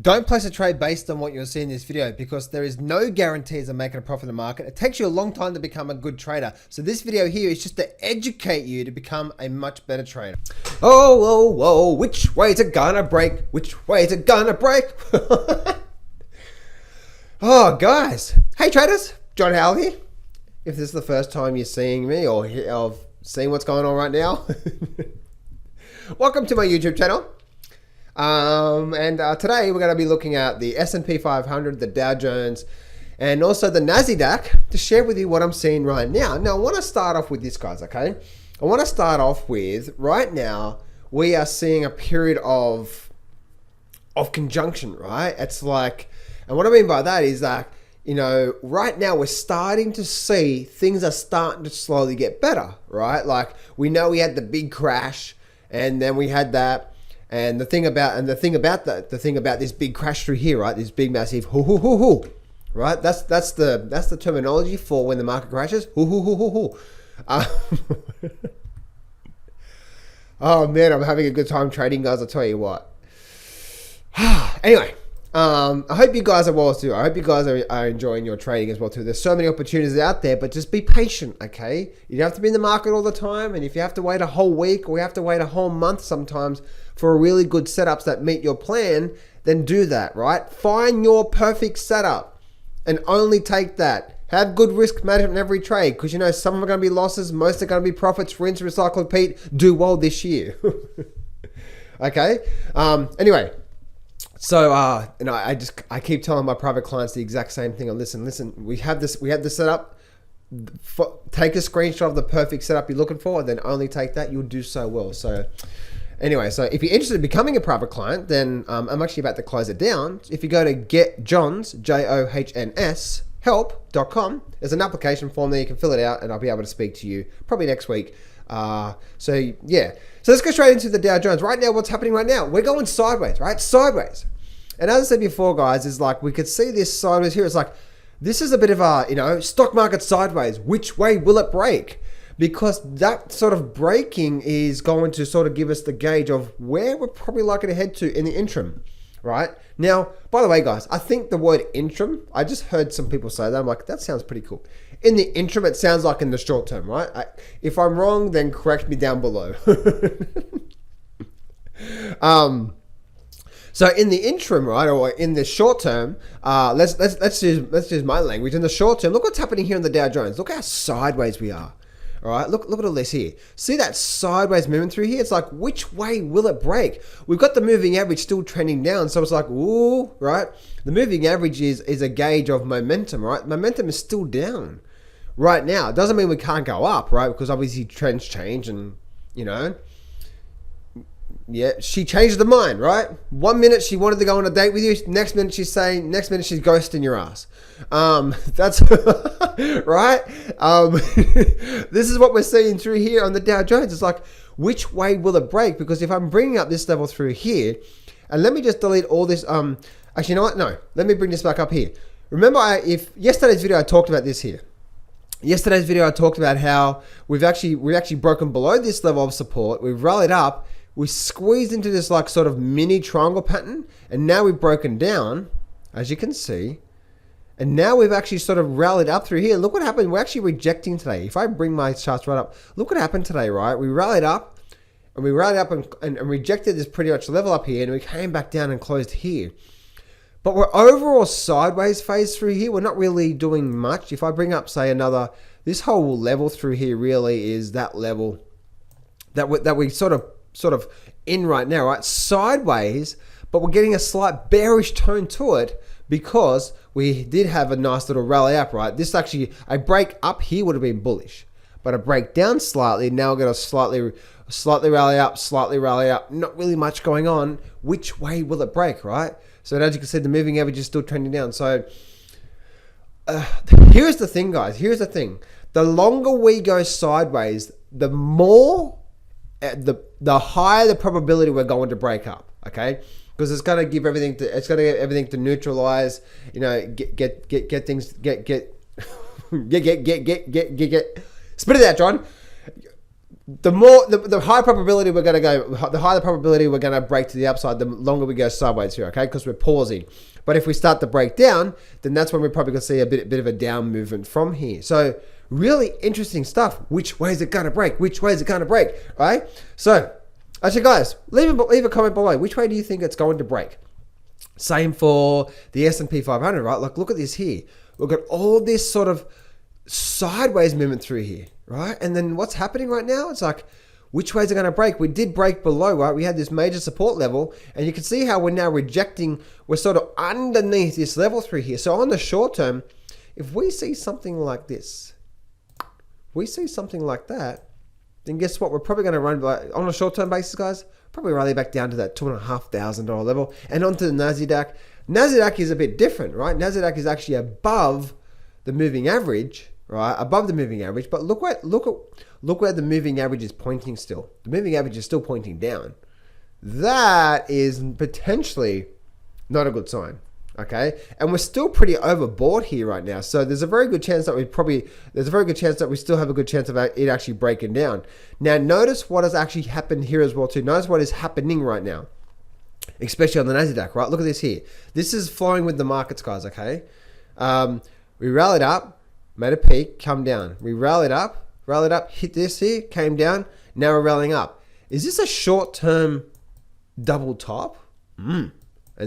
Don't place a trade based on what you're seeing in this video because there is no guarantees of making a profit in the market. It takes you a long time to become a good trader. So this video here is just to educate you to become a much better trader. Oh, which way to gonna break? Which way to gonna break? Oh, guys. Hey, traders. John Howell here. If this is the first time you're seeing me or seeing what's going on right now, welcome to my YouTube channel. Today we're going to be looking at the Sp500, the Dow Jones, and also the Nasdaq to share with you what I'm seeing right now. Now, I want to start off with this, guys, okay? I want to start off with, right now, we are seeing a period of conjunction, right? It's like, and what I mean by that is that, you know, right now we're starting to see things are starting to slowly get better, right? Like, we know we had the big crash, and then we had that. And the thing about this big crash through here, right? This big massive hoo hoo hoo hoo, right? That's the terminology for when the market crashes. Hoo hoo hoo hoo hoo. Oh man, I'm having a good time trading, guys. I'll tell you what. Anyway, I hope you guys are well too. I hope you guys are enjoying your trading as well too. There's so many opportunities out there, but just be patient, okay? You don't have to be in the market all the time, and if you have to wait a whole week or you have to wait a whole month sometimes for a really good setups that meet your plan, then do that, right? Find your perfect setup and only take that. Have good risk management in every trade, because you know some of them are going to be losses, most are going to be profits. Rinse, recycle, repeat. Do well this year. Okay. Anyway. So, you know, I keep telling my private clients the exact same thing. Listen, we have this setup. Take a screenshot of the perfect setup you're looking for, and then only take that. You'll do so well. So, anyway, so if you're interested in becoming a private client, then I'm actually about to close it down. If you go to GetJohns, JOHNS, help.com, there's an application form there. You can fill it out, and I'll be able to speak to you probably next week. So yeah, so let's go straight into the Dow Jones. Right now, what's happening right now? We're going sideways, right? Sideways. And as I said before, guys, is like we could see this sideways here. It's like this is a bit of a, you know, stock market sideways. Which way will it break? Because that sort of breaking is going to sort of give us the gauge of where we're probably likely to head to in the interim, right? Now, by the way, guys, I think the word interim, I just heard some people say that. I'm like, that sounds pretty cool. In the interim, it sounds like in the short term, right? If I'm wrong, then correct me down below. So in the interim, right, or in the short term, let's use my language. In the short term, look what's happening here in the Dow Jones. Look how sideways we are. All right, look at all this here. See that sideways movement through here? It's like, which way will it break? We've got the moving average still trending down, so it's like, ooh, right? The moving average is a gauge of momentum, right? Momentum is still down right now. It doesn't mean we can't go up, right? Because obviously trends change, and you know, yeah, she changed her mind, right? 1 minute she wanted to go on a date with you. Next minute she's ghosting your ass. That's right. This is what we're seeing through here on the Dow Jones. It's like, which way will it break? Because if I'm bringing up this level through here, and let me just delete all this. Actually, you know what? No, let me bring this back up here. Remember, if yesterday's video I talked about this here. Yesterday's video I talked about how we've actually broken below this level of support. We've rallied up. We squeezed into this like sort of mini triangle pattern, and now we've broken down, as you can see, and now we've actually sort of rallied up through here. Look what happened. We're actually rejecting today. If I bring my charts right up, look what happened today, right? We rallied up, and rejected this pretty much level up here, and we came back down and closed here. But we're overall sideways phase through here. We're not really doing much. If I bring up, say, this whole level through here really is that level that we sort of in right now, right? Sideways, but we're getting a slight bearish tone to it because we did have a nice little rally up, right? This actually, a break up here would have been bullish, but a break down slightly, now we're going to slightly rally up, not really much going on. Which way will it break, right? So as you can see, the moving average is still trending down. So here's the thing, guys. Here's the thing. The longer we go sideways, the more the higher the probability we're going to break up, okay? Because it's going to give everything to neutralize, you know, get things spit it out, John. the higher probability we're going to go, the higher the probability we're going to break to the upside, the longer we go sideways here, okay? Because we're pausing. But if we start to break down, then that's when we're probably going to see a bit of a down movement from here. So really interesting stuff. Which way is it going to break? Which way is it going to break, right? So actually, guys, leave a comment below. Which way do you think it's going to break? Same for the Sp500, right? Like, look at this here. We've got all this sort of sideways movement through here, right? And then what's happening right now? It's like, which way is it going to break? We did break below, right? We had this major support level, and you can see how we're now rejecting. We're sort of underneath this level through here. So on the short term, if we see something like this, we see something like that, then guess what? We're probably going to run on a short term basis, guys. Probably rally back down to that $2,500 level and onto the Nasdaq. Nasdaq is a bit different, right? Nasdaq is actually above the moving average, right? Above the moving average, but look where the moving average is pointing still. The moving average is still pointing down. That is potentially not a good sign, okay? And we're still pretty overbought here right now. So there's a very good chance that we still have a good chance of it actually breaking down. Now, notice what has actually happened here as well too. Notice what is happening right now, especially on the Nasdaq, right? Look at this here. This is flowing with the markets, guys, okay? We rallied up, made a peak, come down. We rallied up, hit this here, came down. Now we're rallying up. Is this a short-term double top? And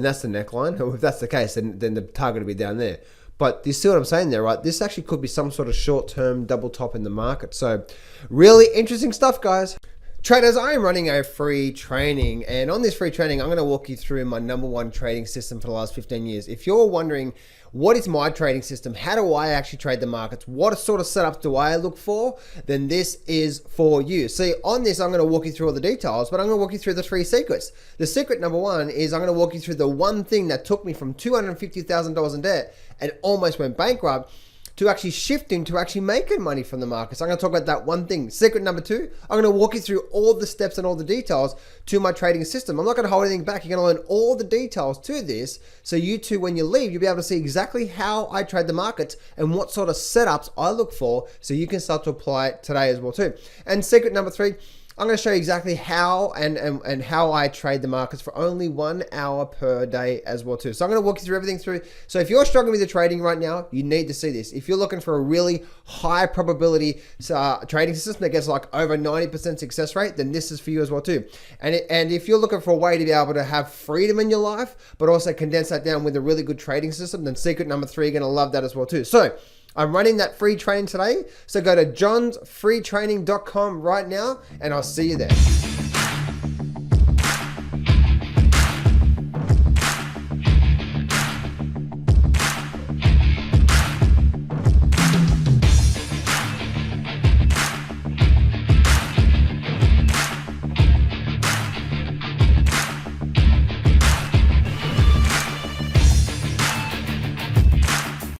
that's the neckline. If that's the case, then the target will be down there. But you see what I'm saying there, right? This actually could be some sort of short-term double top in the market. So really interesting stuff, guys. Traders, I am running a free training, and on this free training, I'm going to walk you through my #1 trading system for the last 15 years. If you're wondering, what is my trading system? How do I actually trade the markets? What sort of setups do I look for? Then this is for you. See, on this, I'm going to walk you through all the details, but I'm going to walk you through the 3 secrets. The secret #1 is I'm going to walk you through the one thing that took me from $250,000 in debt and almost went bankrupt to actually shifting to actually making money from the markets. I'm going to talk about that one thing. Secret #2, I'm going to walk you through all the steps and all the details to my trading system. I'm not going to hold anything back. You're going to learn all the details to this. So you too, when you leave, you'll be able to see exactly how I trade the markets and what sort of setups I look for, so you can start to apply it today as well too. And secret #3, I'm going to show you exactly how and how I trade the markets for only 1 hour per day as well too. So I'm going to walk you through everything through. So if you're struggling with the trading right now, you need to see this. If you're looking for a really high probability trading system that gets like over 90% success rate, then this is for you as well too. And if you're looking for a way to be able to have freedom in your life, but also condense that down with a really good trading system, then secret #3, you're going to love that as well too. So I'm running that free training today. So go to johnsfreetraining.com right now, and I'll see you there.